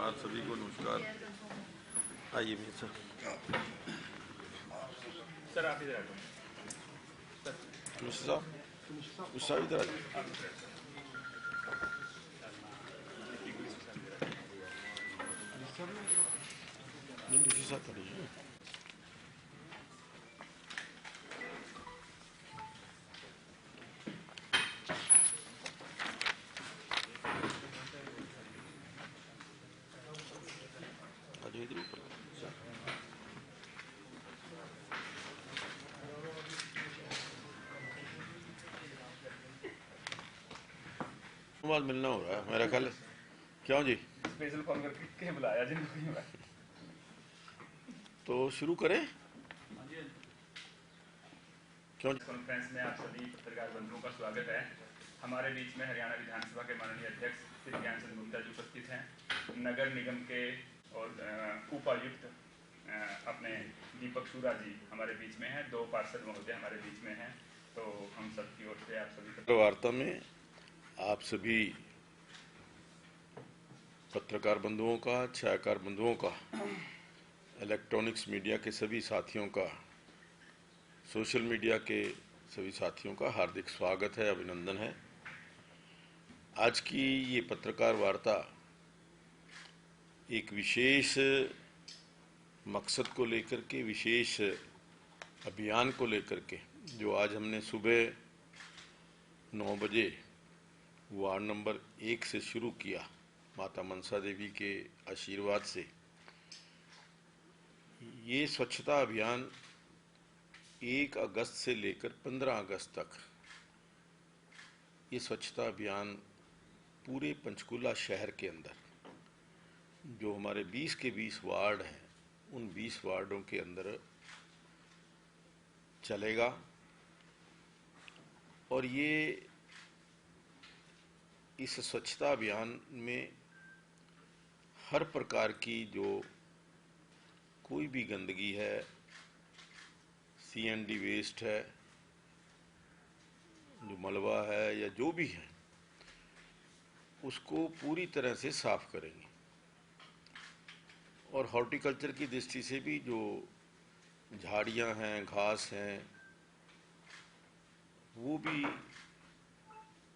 आप सभी को नमस्कार। आइए मेरे सर। सर आप इधर आ जाओ। मिश्र साहब इधर आ जाइए। नहीं दूसरी साहब खड़े हैं। आ जाइए इधर ऊपर। बात मिलना हो रहा है मेरा ख्याल है। क्यों जी? स्पेशल कॉल करके बुलाया जिनको। तो शुरू करें। क्यों? कॉन्फ्रेंस में आप सभी पत्रकार बंधुओं का स्वागत है। हमारे बीच में हरियाणा विधानसभा के माननीय अध्यक्ष श्री ज्ञानचंद गुप्ता जी उपस्थित हैं। नगर निगम के और उपायुक्त अपने दीपक सूरा जी हमारे बीच में हैं। 2 पार्षद महोदय हमारे बीच में हैं। तो हम सबकी ओर से आप सभी वार्ता में आप सभी पत्रकार बंधुओं का, छायाकार बंधुओं का, इलेक्ट्रॉनिक्स मीडिया के सभी साथियों का, सोशल मीडिया के सभी साथियों का हार्दिक स्वागत है, अभिनंदन है। आज की ये पत्रकार वार्ता एक विशेष मकसद को लेकर के, विशेष अभियान को लेकर के, जो आज हमने सुबह 9 बजे वार्ड नंबर 1 से शुरू किया, माता मनसा देवी के आशीर्वाद से। ये स्वच्छता अभियान 1 अगस्त से लेकर 15 अगस्त तक ये स्वच्छता अभियान पूरे पंचकूला शहर के अंदर, जो हमारे 20 के 20 वार्ड हैं, उन 20 वार्डों के अंदर चलेगा। और ये इस स्वच्छता अभियान में हर प्रकार की जो कोई भी गंदगी है, CND वेस्ट है, जो मलबा है या जो भी है, उसको पूरी तरह से साफ करेंगे। और हॉर्टिकल्चर की दृष्टि से भी जो झाड़ियां हैं, घास हैं, वो भी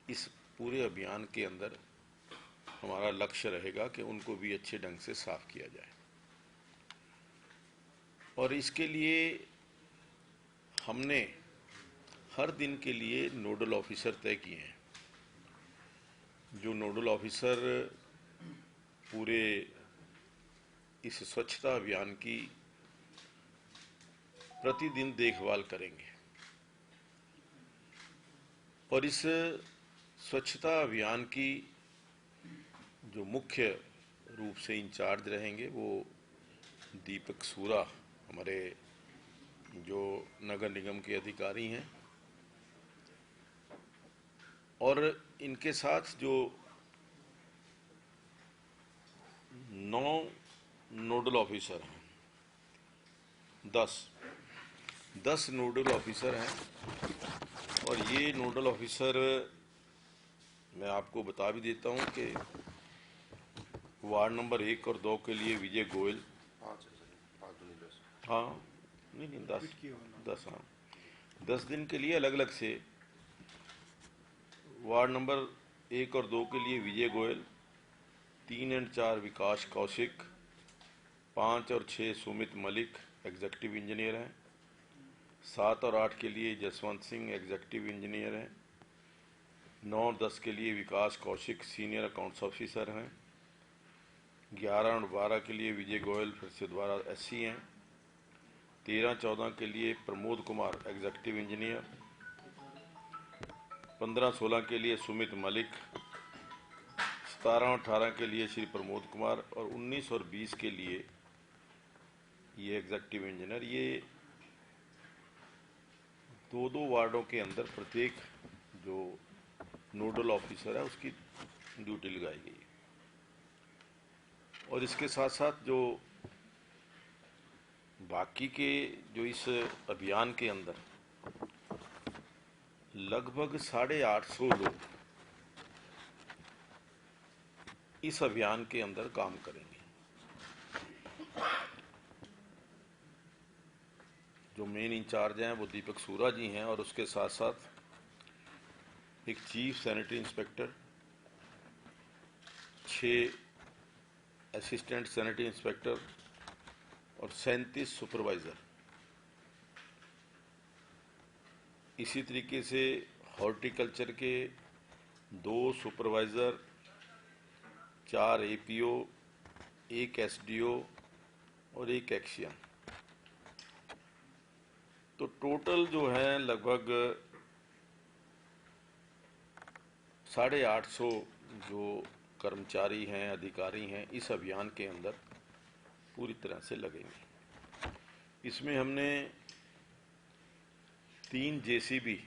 इस पूरे अभियान के अंदर हमारा लक्ष्य रहेगा कि उनको भी अच्छे ढंग से साफ किया जाए। और इसके लिए हमने हर दिन के लिए नोडल ऑफिसर तय किए हैं। जो नोडल ऑफिसर पूरे इस स्वच्छता अभियान की प्रतिदिन देखभाल करेंगे। और इस स्वच्छता अभियान की जो मुख्य रूप से इंचार्ज रहेंगे वो दीपक सूरा, हमारे जो नगर निगम के अधिकारी हैं। और इनके साथ जो 9 नोडल ऑफिसर हैं, 10 नोडल ऑफिसर हैं। और ये नोडल ऑफिसर मैं आपको बता भी देता हूं कि वार्ड नंबर 1 और 2 के लिए विजय गोयल, हाँ नहीं 10 हाँ 10 दिन के लिए अलग अलग से। वार्ड नंबर 1 और 2 के लिए विजय गोयल, 3 और 4 विकास कौशिक, 5 और 6 सुमित मलिक एग्जीक्यूटिव इंजीनियर हैं, 7 और 8 के लिए जसवंत सिंह एग्जीक्यूटिव इंजीनियर हैं, 9 और 10 के लिए विकास कौशिक सीनियर अकाउंट्स ऑफिसर हैं, 11 और 12 के लिए विजय गोयल फिर से दोबारा SC हैं, 13-14 के लिए प्रमोद कुमार एग्जीक्यूटिव इंजीनियर, 15-16 के लिए सुमित मलिक, 17-18 के लिए श्री प्रमोद कुमार, और 19 और 20 के लिए ये एग्जीक्यूटिव इंजीनियर। ये 2-2 वार्डों के अंदर प्रत्येक जो नोडल ऑफिसर है उसकी ड्यूटी लगाई गई है। और इसके साथ साथ जो बाकी के जो इस अभियान के अंदर लगभग 850 लोग इस अभियान के अंदर काम करेंगे। जो मेन इंचार्ज हैं वो दीपक सूरा जी हैं, और उसके साथ साथ एक chief sanitary inspector, 6 assistant sanitary inspector और 37 सुपरवाइज़र। इसी तरीके से हॉर्टिकल्चर के 2 सुपरवाइज़र, 4 एपीओ, 1 एसडीओ और 1 एक्शियन। तो टोटल जो है लगभग 850 जो कर्मचारी हैं, अधिकारी हैं, इस अभियान के अंदर पूरी तरह से लगेंगे। इसमें हमने 3 जेसीबी,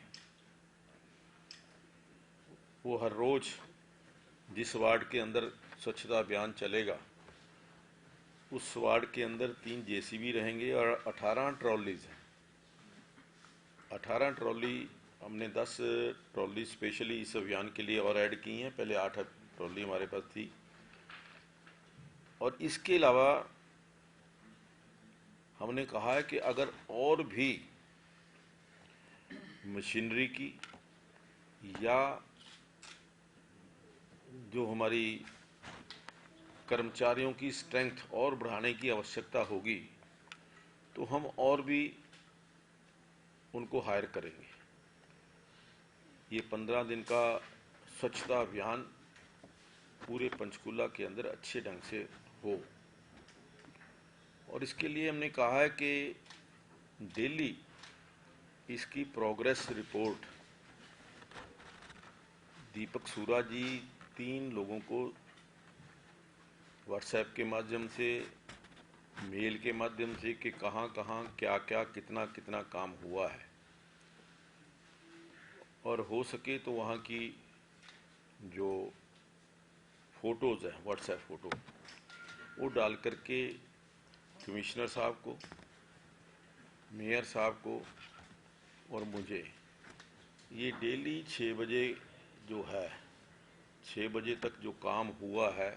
वो हर रोज जिस वार्ड के अंदर स्वच्छता अभियान चलेगा उस वार्ड के अंदर 3 जेसीबी रहेंगे और 18 ट्रॉलीज हैं। 18 ट्रॉली, हमने 10 ट्रॉली स्पेशली इस अभियान के लिए और ऐड की हैं। पहले 8 ट्रॉली हमारे पास थी। और इसके अलावा हमने कहा है कि अगर और भी मशीनरी की या जो हमारी कर्मचारियों की स्ट्रेंथ और बढ़ाने की आवश्यकता होगी तो हम और भी उनको हायर करेंगे। ये 15 दिन का स्वच्छता अभियान पूरे पंचकूला के अंदर अच्छे ढंग से हो, और इसके लिए हमने कहा है कि डेली इसकी प्रोग्रेस रिपोर्ट दीपक सूरा जी 3 लोगों को व्हाट्सएप के माध्यम से, मेल के माध्यम से कि कहाँ कहाँ क्या क्या कितना कितना काम हुआ है, और हो सके तो वहाँ की जो फोटोज़ हैं, व्हाट्सएप फ़ोटो, वो डाल करके कमिश्नर साहब को, मेयर साहब को और मुझे ये डेली 6 बजे जो है, 6 बजे तक जो काम हुआ है,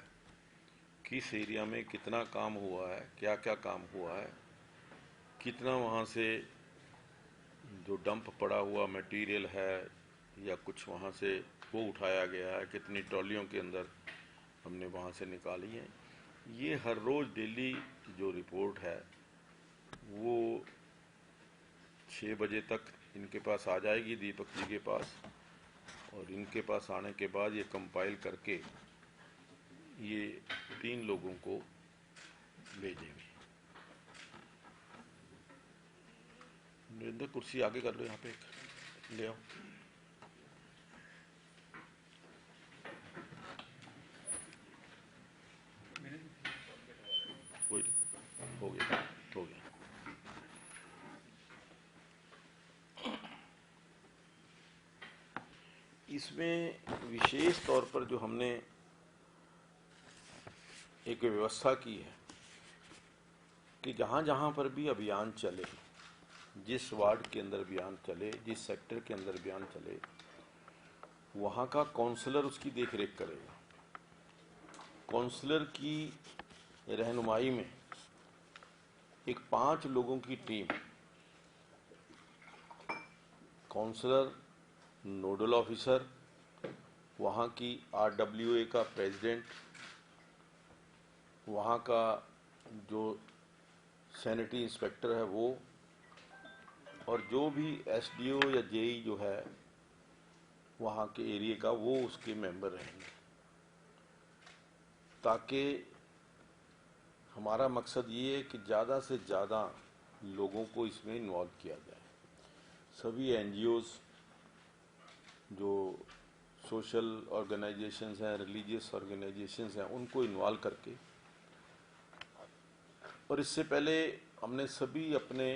किस एरिया में कितना काम हुआ है, क्या क्या काम हुआ है, कितना वहाँ से जो डंप पड़ा हुआ मटेरियल है या कुछ वहाँ से वो उठाया गया है, कितनी ट्रॉलियों के अंदर हमने वहाँ से निकाली है, ये हर रोज़ डेली जो रिपोर्ट है वो 6 बजे तक इनके पास आ जाएगी, दीपक जी के पास। और इनके पास आने के बाद ये कंपाइल करके ये 3 लोगों को भेजेंगे। नरेंद्र, कुर्सी आगे कर लो, यहाँ पे एक ले आओ। कोई नहीं, हो गया हो गया। इसमें विशेष तौर पर जो हमने एक व्यवस्था की है कि जहाँ जहाँ पर भी अभियान चले, जिस वार्ड के अंदर अभियान चले, जिस सेक्टर के अंदर अभियान चले, वहाँ का काउंसलर उसकी देखरेख करेगा। काउंसलर की रहनुमाई में एक 5 लोगों की टीम, काउंसलर, नोडल ऑफिसर, वहाँ की RWA का प्रेसिडेंट, वहाँ का जो सैनिटरी इंस्पेक्टर है वो, और जो भी SDO या JE जो है वहाँ के एरिया का, वो उसके मेंबर रहेंगे, ताकि हमारा मकसद ये है कि ज़्यादा से ज़्यादा लोगों को इसमें इन्वॉल्व किया जाए। सभी NGOs जो सोशल ऑर्गेनाइजेशंस हैं, रिलीजियस ऑर्गेनाइजेशंस हैं, उनको इन्वॉल्व करके, और इससे पहले हमने सभी अपने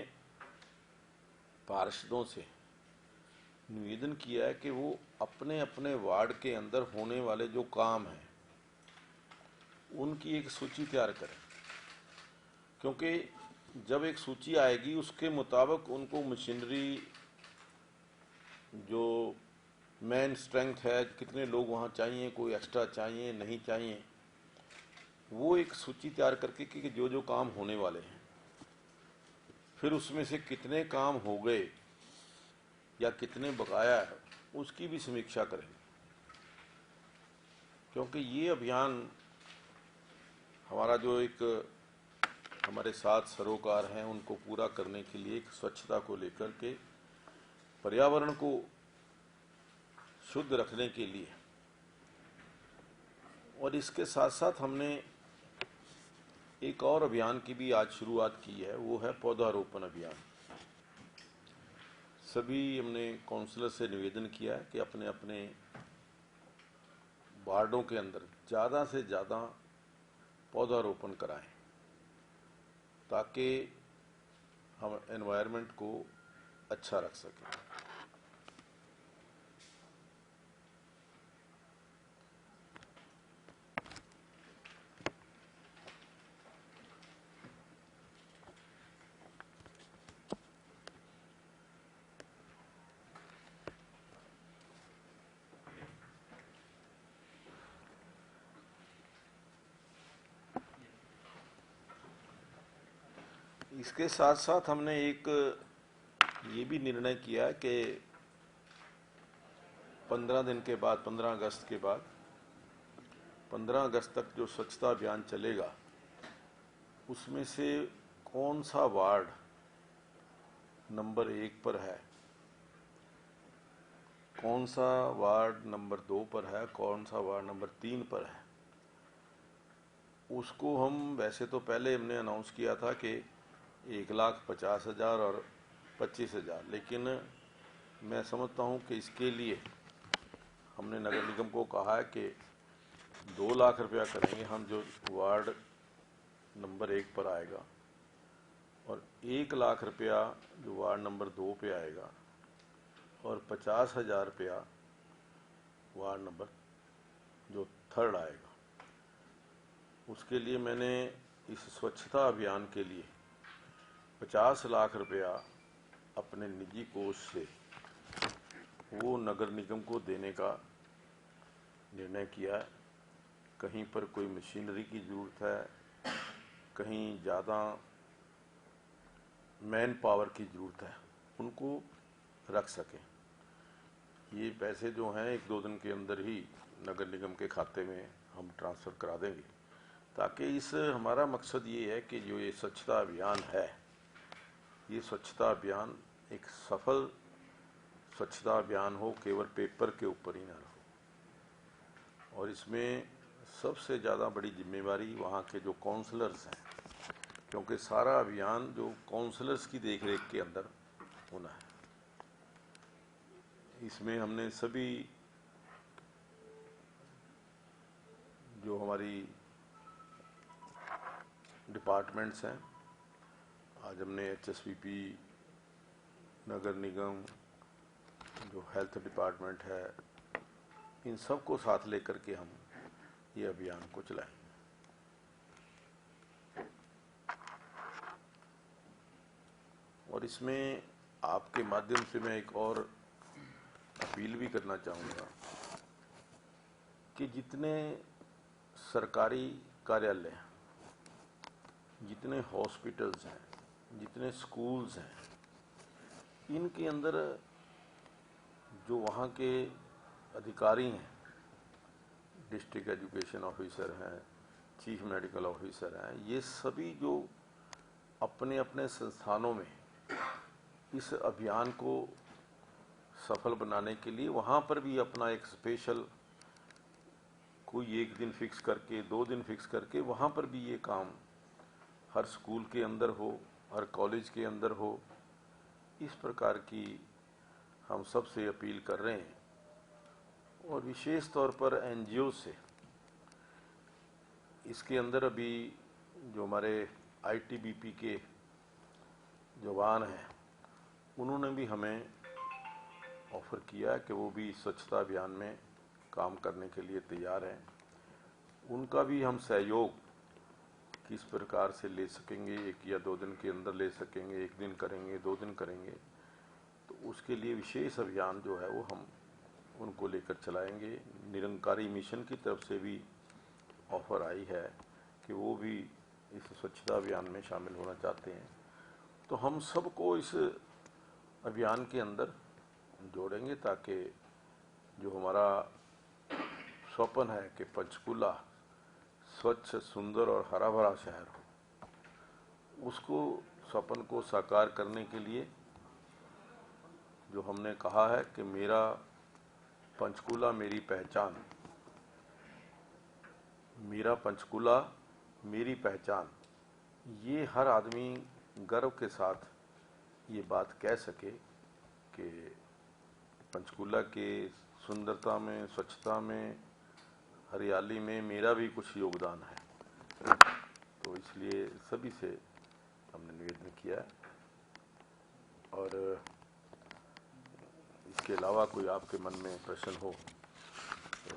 पार्षदों से निवेदन किया है कि वो अपने अपने वार्ड के अंदर होने वाले जो काम हैं उनकी एक सूची तैयार करें, क्योंकि जब एक सूची आएगी उसके मुताबिक उनको मशीनरी, जो मैन स्ट्रेंथ है, कितने लोग वहाँ चाहिए, कोई एक्स्ट्रा चाहिए नहीं चाहिए, वो एक सूची तैयार करके कि जो जो काम होने वाले हैं, फिर उसमें से कितने काम हो गए या कितने बकाया है, उसकी भी समीक्षा करेंगे। क्योंकि ये अभियान हमारा जो एक हमारे साथ सरोकार हैं उनको पूरा करने के लिए, एक स्वच्छता को लेकर के, पर्यावरण को शुद्ध रखने के लिए, और इसके साथ साथ हमने एक और अभियान की भी आज शुरुआत की है, वो है पौधारोपण अभियान। सभी हमने काउंसलर से निवेदन किया है कि अपने अपने वार्डों के अंदर ज़्यादा से ज़्यादा पौधारोपण कराएं, ताकि हम एनवायरनमेंट को अच्छा रख सकें। इसके साथ साथ हमने एक ये भी निर्णय किया है कि 15 दिन के बाद, 15 अगस्त के बाद 15 अगस्त तक जो स्वच्छता अभियान चलेगा, उसमें से कौन सा वार्ड नंबर 1 पर है, कौन सा वार्ड नंबर 2 पर है, कौन सा वार्ड नंबर 3 पर है, उसको हम वैसे तो पहले हमने अनाउंस किया था कि 1,50,000 और 25,000, लेकिन मैं समझता हूं कि इसके लिए हमने नगर निगम को कहा है कि 2 लाख रुपया करेंगे हम जो वार्ड नंबर 1 पर आएगा, और 1 लाख रुपया जो वार्ड नंबर 2 पे आएगा, और 50,000 रुपया वार्ड नंबर जो 3rd आएगा। उसके लिए मैंने इस स्वच्छता अभियान के लिए 50 लाख रुपया अपने निजी कोष से वो नगर निगम को देने का निर्णय किया है। कहीं पर कोई मशीनरी की ज़रूरत है, कहीं ज़्यादा मैन पावर की ज़रूरत है, उनको रख सकें। ये पैसे जो हैं 1-2 दिन के अंदर ही नगर निगम के खाते में हम ट्रांसफ़र करा देंगे, ताकि इस हमारा मकसद ये है कि जो ये स्वच्छता अभियान है, ये स्वच्छता अभियान एक सफल स्वच्छता अभियान हो, केवल पेपर के ऊपर ही ना रहो। और इसमें सबसे ज़्यादा बड़ी जिम्मेवारी वहाँ के जो काउंसलर्स हैं, क्योंकि सारा अभियान जो काउंसलर्स की देखरेख के अंदर होना है। इसमें हमने सभी जो हमारी डिपार्टमेंट्स हैं, आज हमने HSVP, नगर निगम, जो हेल्थ डिपार्टमेंट है, इन सब को साथ लेकर के हम ये अभियान को चलाएंगे। और इसमें आपके माध्यम से मैं एक और अपील भी करना चाहूँगा कि जितने सरकारी कार्यालय, जितने हॉस्पिटल्स हैं, जितने स्कूल्स हैं, इनके अंदर जो वहाँ के अधिकारी हैं, डिस्ट्रिक्ट एजुकेशन ऑफिसर हैं, चीफ मेडिकल ऑफिसर हैं, ये सभी जो अपने अपने संस्थानों में इस अभियान को सफल बनाने के लिए वहाँ पर भी अपना एक स्पेशल कोई 1 दिन फिक्स करके, 2 दिन फिक्स करके वहाँ पर भी ये काम हर स्कूल के अंदर हो, हर कॉलेज के अंदर हो, इस प्रकार की हम सबसे अपील कर रहे हैं। और विशेष तौर पर NGO से इसके अंदर अभी जो हमारे ITBP के जवान हैं, उन्होंने भी हमें ऑफ़र किया कि वो भी स्वच्छता अभियान में काम करने के लिए तैयार हैं। उनका भी हम सहयोग किस प्रकार से ले सकेंगे, 1 या 2 दिन के अंदर ले सकेंगे, 1 दिन करेंगे, 2 दिन करेंगे, तो उसके लिए विशेष अभियान जो है वो हम उनको लेकर चलाएंगे। निरंकारी मिशन की तरफ से भी ऑफ़र आई है कि वो भी इस स्वच्छता अभियान में शामिल होना चाहते हैं। तो हम सबको इस अभियान के अंदर जोड़ेंगे ताकि जो हमारा स्वप्न है कि पंचकूला स्वच्छ, सुंदर और हरा भरा शहर हो, उसको स्वप्न को साकार करने के लिए जो हमने कहा है कि मेरा पंचकूला मेरी पहचान, मेरा पंचकूला मेरी पहचान, ये हर आदमी गर्व के साथ ये बात कह सके कि पंचकूला के सुंदरता में, स्वच्छता में, हरियाली में मेरा भी कुछ योगदान है। तो इसलिए सभी से हमने निवेदन किया है। और इसके अलावा कोई आपके मन में प्रश्न हो तो।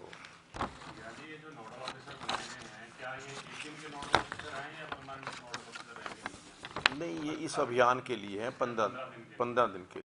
ये जो नोडल ऑफिसर बनाए हैं, क्या ये एटीएम के नोडल ऑफिसर हैं या परमानेंट नोडल ऑफिसर रहेंगे? नहीं, ये इस अभियान के लिए हैं, 15 दिन के